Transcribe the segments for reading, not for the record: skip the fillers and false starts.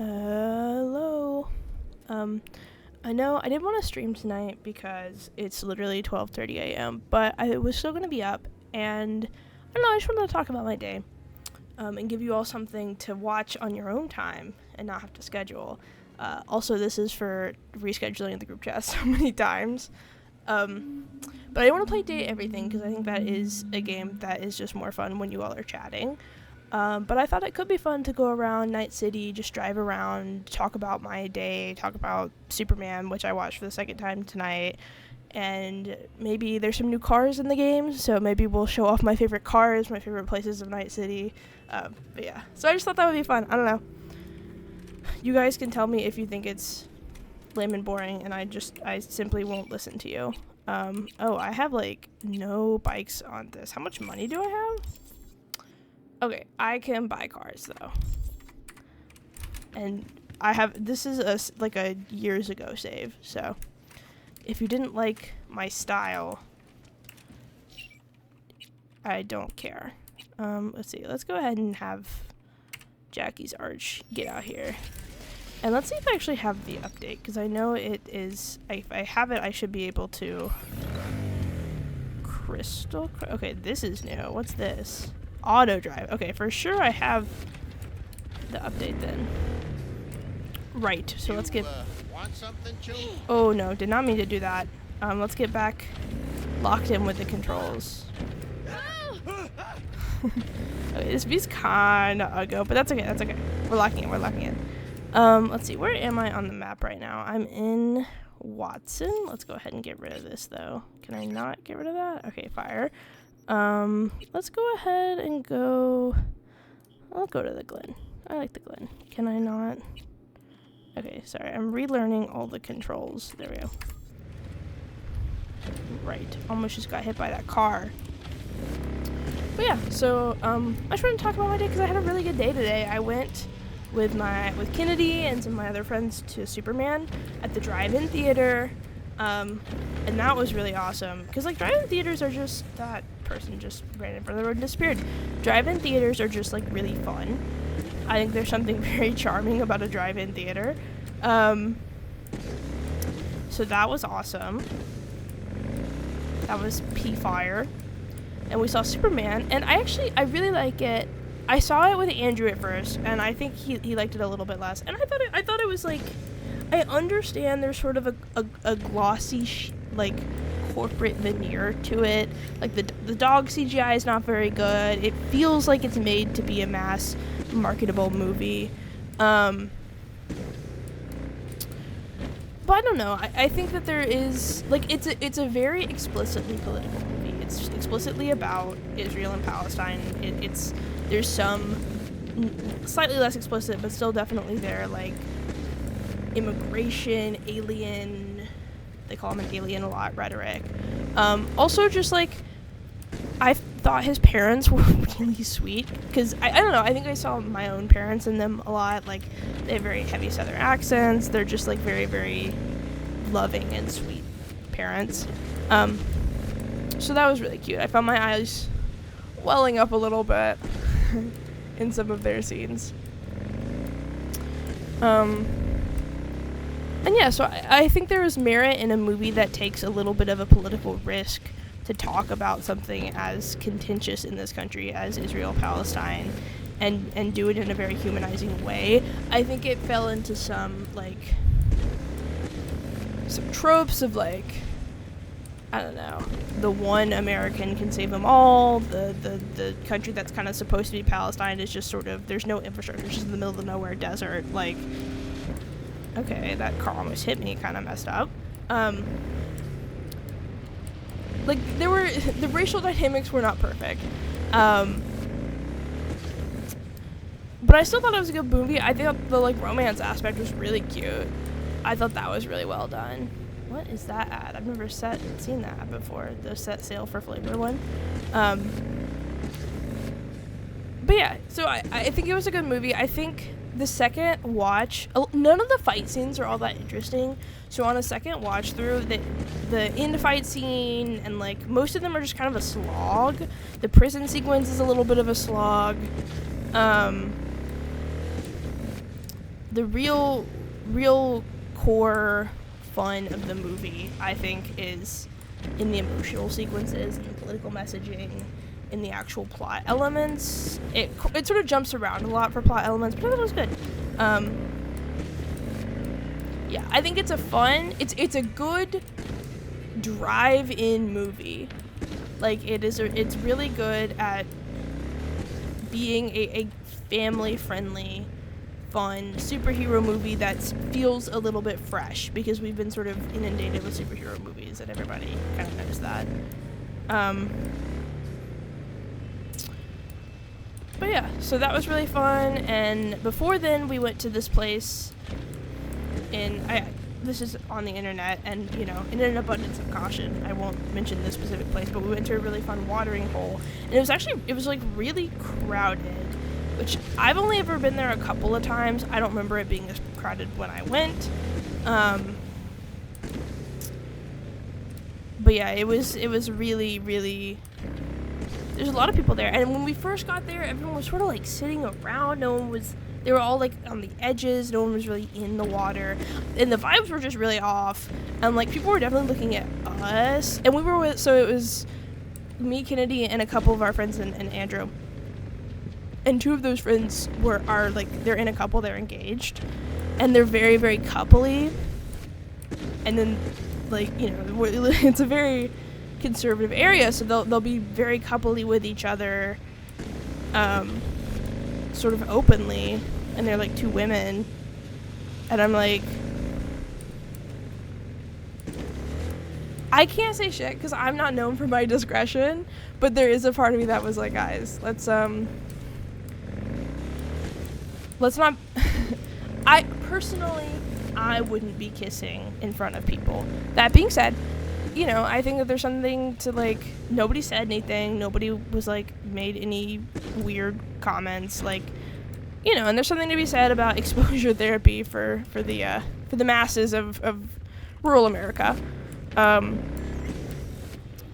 Hello. I know I didn't want to stream tonight because it's literally 12:30 a.m., but I was still going to be up, and I don't know, I just wanted to talk about my day, and give you all something to watch on your own time and not have to schedule. Also, this is for rescheduling the group chat so many times. But I want to play Date Everything because I think that is a game that is just more fun when you all are chatting. But I thought it could be fun to go around Night City, just drive around, talk about my day, talk about Superman, which I watched for the second time tonight, and maybe there's some new cars in the game, so maybe we'll show off my favorite cars, my favorite places of Night City. But yeah, so I just thought that would be fun. I don't know. You guys can tell me if you think it's lame and boring, and I simply won't listen to you. Oh, I have like no bikes on this. How much money do I have? Okay, I can buy cars though. And this is like a years ago save, so if you didn't like my style, I don't care. Let's see, let's go ahead and have Jackie's Arch get out here. And let's see if I actually have the update, because I know it is, if I have it, I should be able to. Okay, this is new. What's this? Auto drive. Okay, for sure I have the update then. Right, so let's get... Want something, Oh no, did not mean to do that. Let's get back locked in with the controls. Okay, this beat's kinda ugly, but that's okay, that's okay. We're locking in. Let's see, where am I on the map right now? I'm in Watson. Let's go ahead and get rid of this though. Can I not get rid of that? Okay, fire. Let's go ahead and go... I'll go to the Glen. I like the Glen. Can I not? Okay, sorry. I'm relearning all the controls. There we go. Right. Almost just got hit by that car. But yeah, so, I just wanted to talk about my day because I had a really good day today. I went with Kennedy and some of my other friends to Superman at the drive-in theater. And that was really awesome. Because, like, drive-in theaters are just... That person just ran in front of the road and disappeared. Drive-in theaters are just, like, really fun. I think there's something very charming about a drive-in theater. So that was awesome. That was P-Fire. And we saw Superman. And I really like it. I saw it with Andrew at first, and I think he liked it a little bit less. And I thought it was, like... I understand there's sort of a glossy, like, corporate veneer to it. Like, the dog CGI is not very good. It feels like it's made to be a mass marketable movie. But I don't know. I think that there is, like, it's a very explicitly political movie. It's explicitly about Israel and Palestine. There's some slightly less explicit, but still definitely there, like, immigration, alien, they call him an alien a lot, rhetoric. Also just, like, I thought his parents were really sweet, because, I don't know, I think I saw my own parents in them a lot. Like, they have very heavy southern accents. They're just, like, very, very loving and sweet parents. So that was really cute. I found my eyes welling up a little bit in some of their scenes. And yeah, so I think there is merit in a movie that takes a little bit of a political risk to talk about something as contentious in this country as Israel-Palestine and do it in a very humanizing way. I think it fell into some tropes of, like, I don't know, the one American can save them all, the country that's kind of supposed to be Palestine is just sort of, there's no infrastructure, it's just in the middle of nowhere desert, like... Okay, that car almost hit me, kind of messed up. Like, the racial dynamics were not perfect. But I still thought it was a good movie. I think the, like, romance aspect was really cute. I thought that was really well done. What is that ad? I've never seen that ad before, the set sail for flavor one. But yeah, so I think it was a good movie. I think the second watch, none of the fight scenes are all that interesting. So on a second watch through, the end fight scene and, like, most of them are just kind of a slog. The prison sequence is a little bit of a slog. the real core fun of the movie, I think, is in the emotional sequences and the political messaging, in the actual plot elements. It sort of jumps around a lot for plot elements, but it was good. Yeah, I think it's a good drive-in movie. Like, it's really good at being a family-friendly, fun superhero movie that feels a little bit fresh, because we've been sort of inundated with superhero movies and everybody kind of knows that. But yeah, so that was really fun. And before then, we went to this place this is on the internet, and in an abundance of caution, I won't mention this specific place, but we went to a really fun watering hole, and it was like really crowded, which I've only ever been there a couple of times. I don't remember it being as crowded when I went. But yeah, it was really, really, there's a lot of people there. And when we first got there, everyone was sort of like sitting around. They were all like on the edges. No one was really in the water, and the vibes were just really off. And like, people were definitely looking at us, and so it was me, Kennedy, and a couple of our friends, and Andrew. And two of those friends they're in a couple, they're engaged, and they're very, very coupley. And then, it's a very conservative area, so they'll be very coupley with each other, sort of openly, and they're like two women, and I'm like, I can't say shit because I'm not known for my discretion, but there is a part of me that was like, guys, let's not I wouldn't be kissing in front of people. That being said, I think that there's something to, like, nobody said anything, nobody was like made any weird comments, like, and there's something to be said about exposure therapy for the masses of rural America. And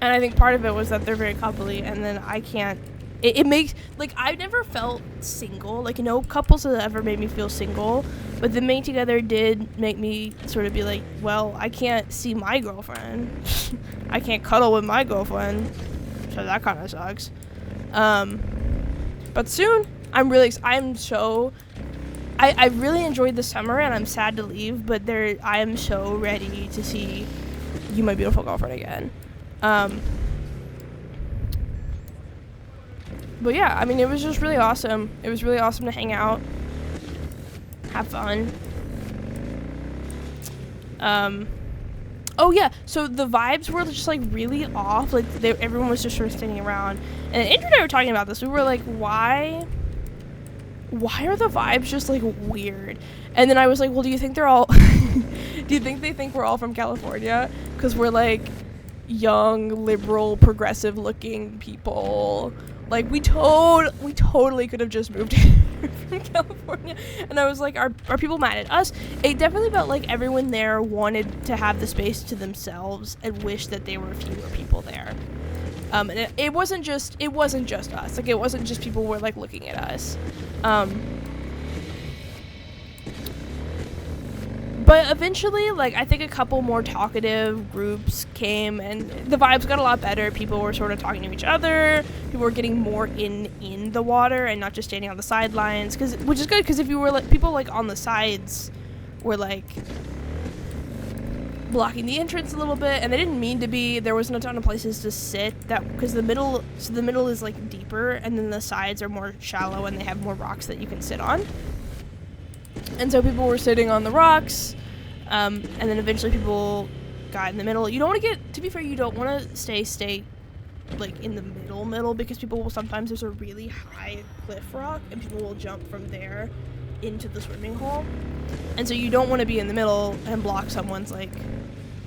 I think part of it was that they're very coupley, and then I can't. It makes, like, I've never felt single. Like, no couples have ever made me feel single, but them being together did make me sort of be like, well, I can't see my girlfriend. I can't cuddle with my girlfriend, so that kind of sucks. But soon, I really enjoyed the summer, and I'm sad to leave, but I am so ready to see You, My Beautiful Girlfriend again. But yeah, I mean, it was just really awesome. It was really awesome to hang out, have fun. Oh yeah, so the vibes were just like really off. Like, everyone was just sort of standing around, and Andrew and I were talking about this. We were like, why are the vibes just like weird? And then I was like, well, do you think they're all do you think they think we're all from California because we're like young, liberal, progressive looking people? Like, we totally could have just moved here from California. And I was like, are people mad at us? It definitely felt like everyone there wanted to have the space to themselves and wished that there were fewer people there. And it wasn't just us. Like, it wasn't just people were like looking at us. But eventually, like, I think a couple more talkative groups came, and the vibes got a lot better. People were sort of talking to each other. People were getting more in the water and not just standing on the sidelines, which is good, because if you were like, people like on the sides were like blocking the entrance a little bit, and they didn't mean to be. There wasn't a ton of places to sit, because the middle is like deeper, and then the sides are more shallow, and they have more rocks that you can sit on. And so people were sitting on the rocks, and then eventually people got in the middle. You don't want to to be fair, you don't want to stay like in the middle, because people will sometimes, there's a really high cliff rock, and people will jump from there into the swimming hole. And so you don't want to be in the middle and block someone's like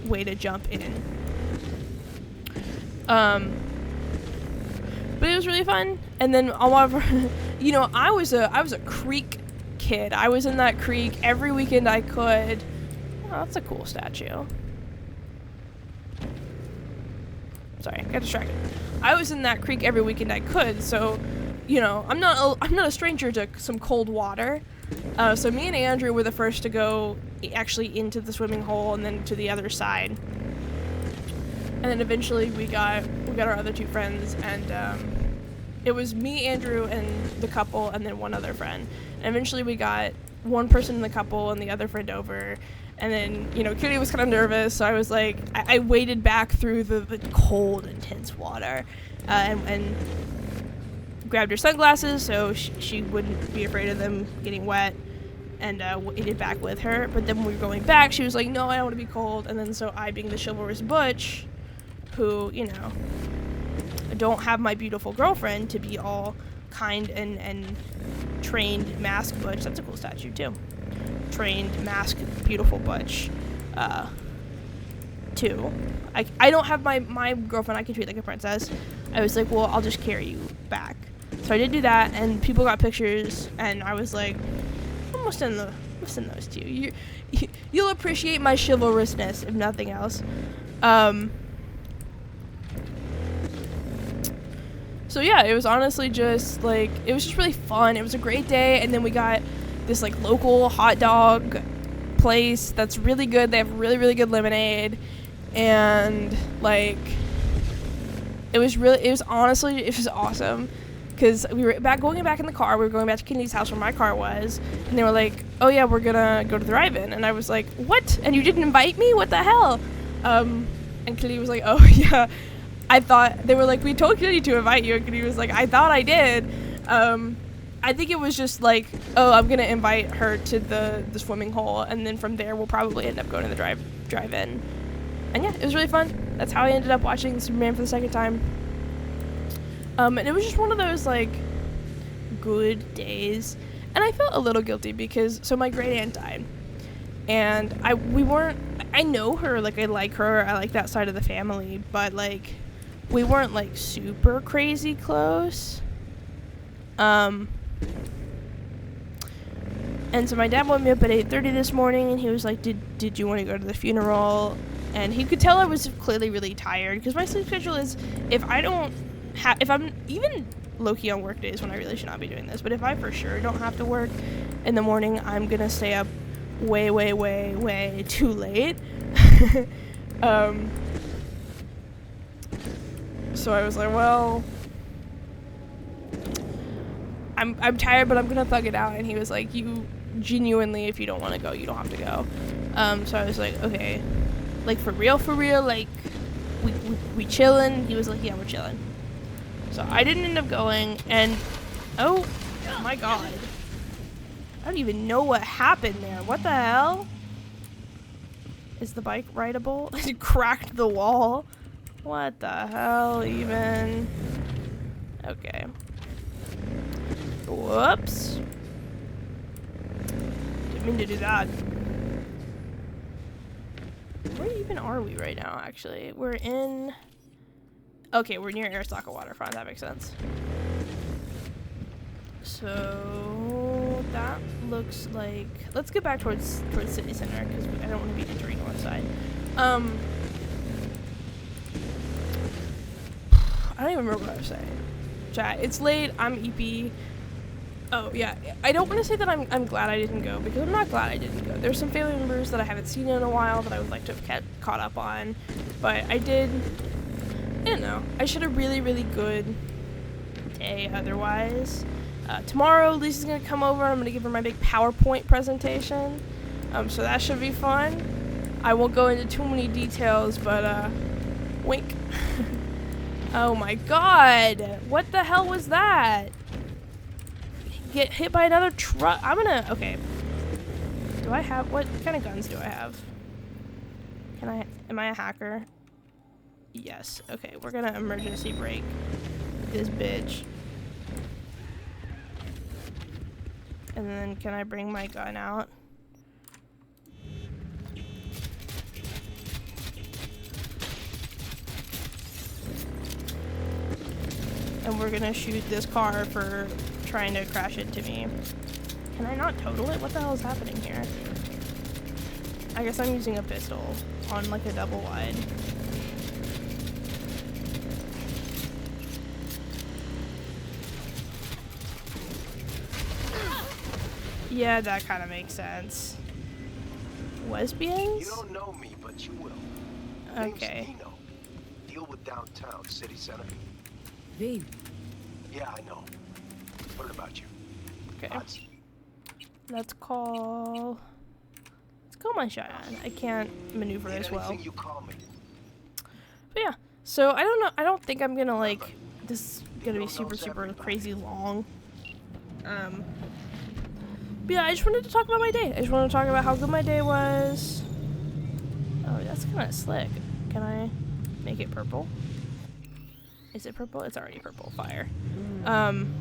way to jump in. But it was really fun. And then all of our, I was a creek kid. I was in that creek every weekend I could. Oh, that's a cool statue. Sorry, got distracted. I was in that creek every weekend I could, so, I'm not a stranger to some cold water. So me and Andrew were the first to go actually into the swimming hole and then to the other side. And then eventually we got our other two friends, and it was me, Andrew, and the couple, and then one other friend. And eventually we got one person in the couple and the other friend over. And then, you know, Kitty was kind of nervous, so I was like, I waded back through the cold, intense water, and grabbed her sunglasses so she wouldn't be afraid of them getting wet, and waded back with her. But then when we were going back, she was like, no, I don't want to be cold. And then so I, being the chivalrous butch, who, you know, don't have my beautiful girlfriend to be all kind and trained mask butch. That's a cool statue, too. Trained mask beautiful butch, too. I don't have my girlfriend I can treat like a princess. I was like, well, I'll just carry you back. So I did do that, and people got pictures, and I was like, I'm gonna send those to you. You'll appreciate my chivalrousness, if nothing else. So yeah, it was honestly just like, it was just really fun. It was a great day, and then we got this like local hot dog place that's really good. They have really, really good lemonade, and like it was awesome, because we were going back in the car. We were going back to Kennedy's house where my car was, and they were like, oh yeah, we're gonna go to the drive-in. And I was like, what? And you didn't invite me? What the hell? And Kenedy was like, oh yeah, I thought, they were like, we told Kenedy to invite you, and Kenedy was like, I thought I did. I think it was just like, oh, I'm gonna invite her to the swimming hole, and then from there we'll probably end up going to the drive-in. And yeah, it was really fun. That's how I ended up watching Superman for the second time. And it was just one of those like good days, and I felt a little guilty because my great aunt died, and I know her, like I like her, I like that side of the family, but like we weren't like super crazy close. And so my dad woke me up at 8:30 this morning, and he was like, did you want to go to the funeral? And he could tell I was clearly really tired, because my sleep schedule is, if I'm even low-key on work days when I really should not be doing this, but if I for sure don't have to work in the morning, I'm gonna stay up way, way, way, way too late. So I was like, well, I'm tired, but I'm gonna thug it out. And he was like, you genuinely, if you don't want to go, you don't have to go. So I was like, okay, like for real, like we chillin'? He was like, yeah, we're chillin'. So I didn't end up going, and oh my god, I don't even know what happened there. What the hell? Is the bike rideable? It cracked the wall. What the hell even? Okay. Whoops. Didn't mean to do that. Where even are we right now, actually? We're in... Okay, we're near Arasaka Waterfront. That makes sense. So... that looks like... Let's get back towards City Center, because I don't want to be entering north side. I don't even remember what I was saying. Chat, it's late. I'm EP. Oh, yeah. I don't want to say that I'm glad I didn't go, because I'm not glad I didn't go. There's some family members that I haven't seen in a while that I would like to have caught up on. But I did... I don't know. I should have really, really good day otherwise. Tomorrow, Lisa's going to come over. I'm going to give her my big PowerPoint presentation. So that should be fun. I won't go into too many details, but, wink. Oh my god! What the hell was that? Get hit by another truck. Okay. Do I have, what kind of guns do I have? Am I a hacker? Yes. Okay, we're gonna emergency brake this bitch. And then can I bring my gun out? And we're gonna shoot this car for trying to crash into me. Can I not total it? What the hell is happening here? I guess I'm using a pistol on like a double wide. Yeah, that kind of makes sense. Lesbians? You don't know me, but you will. Okay. Name's Dino. Deal with downtown, city center. Babe. Yeah, I know. What about you? Okay. Odds. Let's call my Cheyenne. I can't maneuver Need as well. anything, you call me. But yeah. So I don't know. I don't think I'm gonna like. This is gonna be super crazy long. But yeah, I just wanted to talk about my day. I just wanted to talk about how good my day was. Oh, that's kind of slick. Can I make it purple? Is it purple? It's already purple. Fire. I'm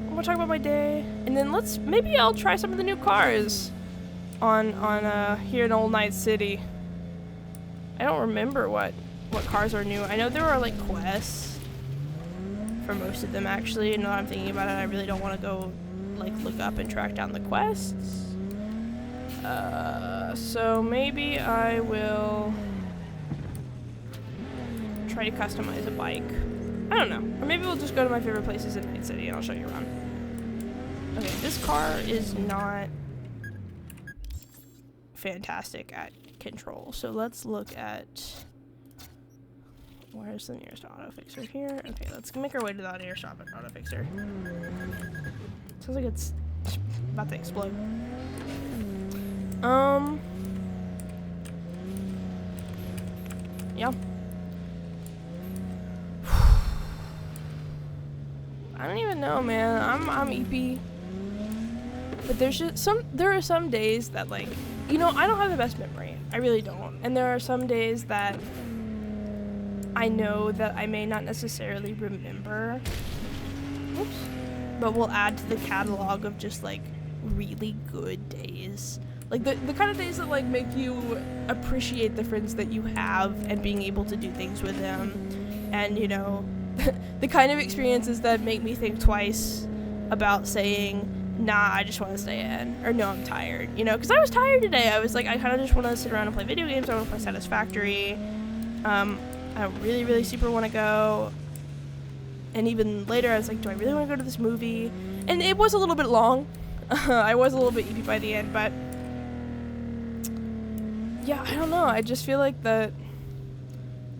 gonna talk about my day, and then maybe I'll try some of the new cars on here in Old Night City. I don't remember what cars are new. I know there are like quests for most of them actually, and now that I'm thinking about it, I really don't want to go like look up and track down the quests. So maybe I will try to customize a bike. I don't know. Or maybe we'll just go to my favorite places in Night City and I'll show you around. Okay, this car is not fantastic at control. So let's look at where's the nearest auto fixer here. Okay, let's make our way to that nearest auto fixer. Sounds like it's about to explode. Yeah. I don't even know, man. I'm EP. But there are some days that like, you know, I don't have the best memory. I really don't. And there are some days that I know that I may not necessarily remember. Oops. But will add to the catalog of just like really good days. Like the kind of days that like make you appreciate the friends that you have and being able to do things with them. And you know, the kind of experiences that make me think twice about saying, nah, I just want to stay in, or no, I'm tired, you know, because I was tired today. I was like, I kind of just want to sit around and play video games. I want to play Satisfactory. I really, really super want to go. And even later, I was like, do I really want to go to this movie? And it was a little bit long. I was a little bit eepy by the end, but yeah, I don't know. I just feel like the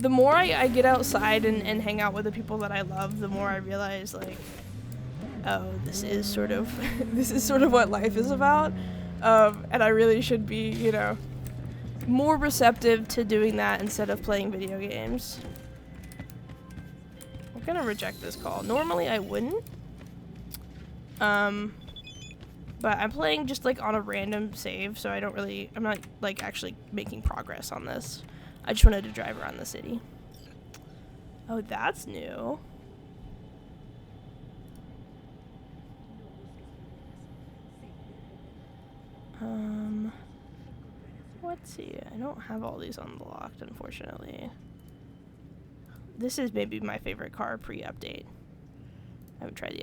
more I get outside and hang out with the people that I love, the more I realize like, oh, this is sort of what life is about. And I really should be, you know, more receptive to doing that instead of playing video games. I'm gonna reject this call. Normally I wouldn't. But I'm playing just like on a random save, so I'm not like actually making progress on this. I just wanted to drive around the city. Oh, that's new. Let's see. I don't have all these unlocked, unfortunately. This is maybe my favorite car pre-update. I haven't tried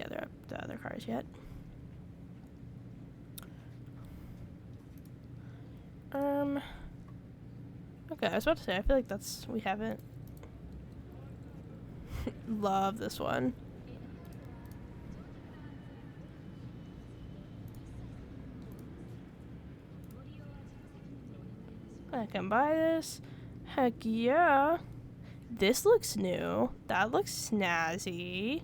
the other cars yet. Okay, I was about to say, I feel like we haven't. Love this one. I can buy this. Heck yeah. This looks new. That looks snazzy.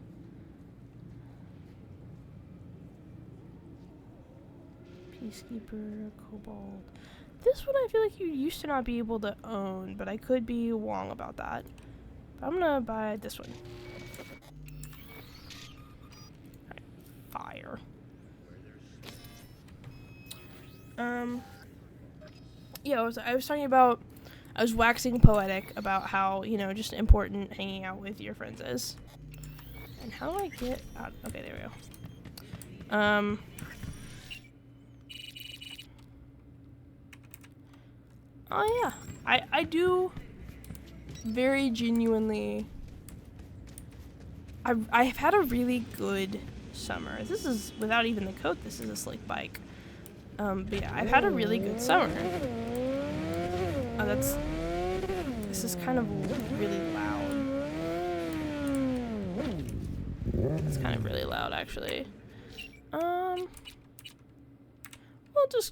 Peacekeeper, Cobalt. This one I feel like you used to not be able to own, but I could be wrong about that. But I'm gonna buy this one. Alright, fire. Yeah, I was talking about, I was waxing poetic about how, you know, just important hanging out with your friends is. And how do I get out? Okay, there we go. Oh yeah, I do very genuinely, I've had a really good summer. This is, without even the coat, this is a slick bike. But yeah, I've had a really good summer. Oh, this is kind of really loud. It's kind of really loud, actually.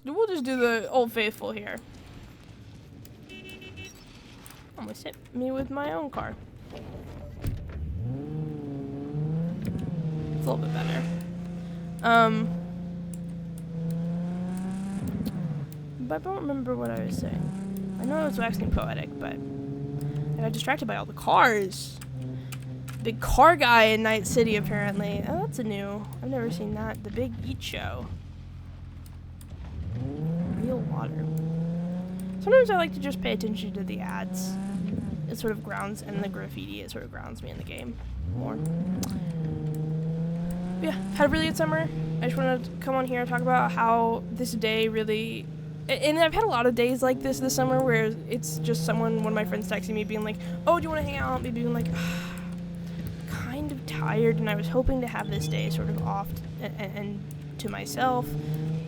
We'll just do the Old Faithful here. Almost hit me with my own car. It's a little bit better. But I don't remember what I was saying. I know it was waxing poetic, but I got distracted by all the cars. Big car guy in Night City, apparently. Oh, that's a new. I've never seen that. The Big Eat Show. Real water. Sometimes I like to just pay attention to the ads. It sort of grounds, and the graffiti, it sort of grounds me in the game more. But yeah, had a really good summer. I just wanted to come on here and talk about how this day really... And I've had a lot of days like this summer where it's just one of my friends texting me being like, oh, do you want to hang out? Me being like, kind of tired, and I was hoping to have this day sort of off and to myself.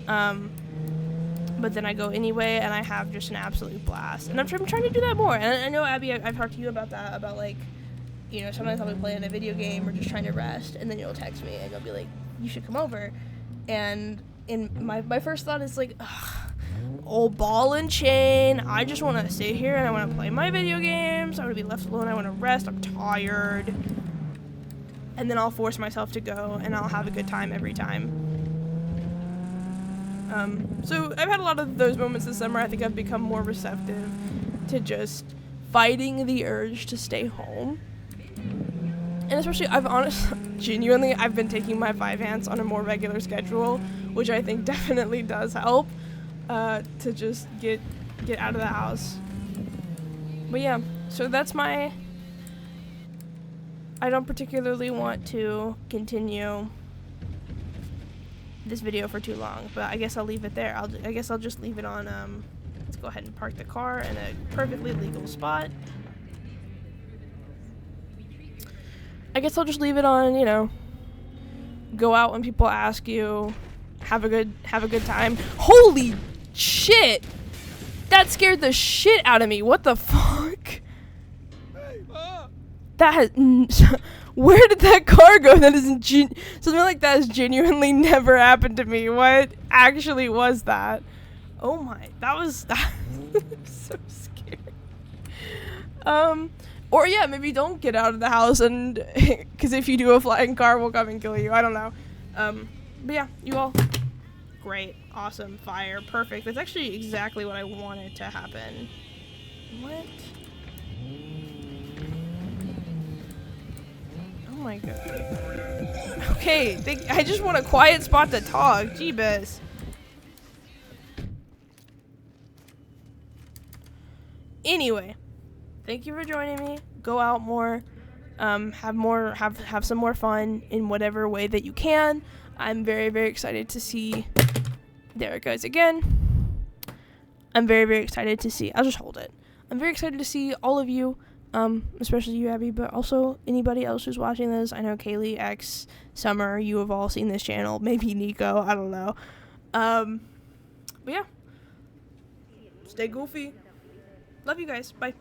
But then I go anyway, and I have just an absolute blast. And I'm trying to do that more. And I know, Abby, I've talked to you about that, about, like, you know, sometimes I'll be playing a video game or just trying to rest, and then you'll text me, and you'll be like, you should come over. And my first thought is, like, ugh, old ball and chain. I just want to sit here, and I want to play my video games. I want to be left alone. I want to rest. I'm tired. And then I'll force myself to go, and I'll have a good time every time. So I've had a lot of those moments this summer. I think I've become more receptive to just fighting the urge to stay home. And especially, genuinely, I've been taking my 5-ants on a more regular schedule, which I think definitely does help, to just get out of the house. But yeah, so that's I don't particularly want to continue this video for too long, but I guess I'll leave it there. I guess I'll just leave it on, let's go ahead and park the car in a perfectly legal spot. I guess I'll just leave it on, you know, go out when people ask you, have a good time. Holy shit! That scared the shit out of me. What the fuck? Where did that car go? That isn't something like that has genuinely never happened to me. What actually was that? Oh my, that was so scary. Or yeah, maybe don't get out of the house, and because if you do, a flying car will come and kill you. I don't know. But yeah, you all, great, awesome, fire, perfect. That's actually exactly what I wanted to happen. What? Oh my god. Okay, I just want a quiet spot to talk. Jeebus. Anyway, thank you for joining me. Go out more. Have some more fun in whatever way that you can. I'm very, very excited to see. There it goes again. I'm very, very excited to see. I'll just hold it. I'm very excited to see all of you. Especially you, Abby, but also anybody else who's watching this. I know Kaylee, X, Summer, you have all seen this channel. Maybe Nico, I don't know. But yeah. Stay goofy. Love you guys. Bye.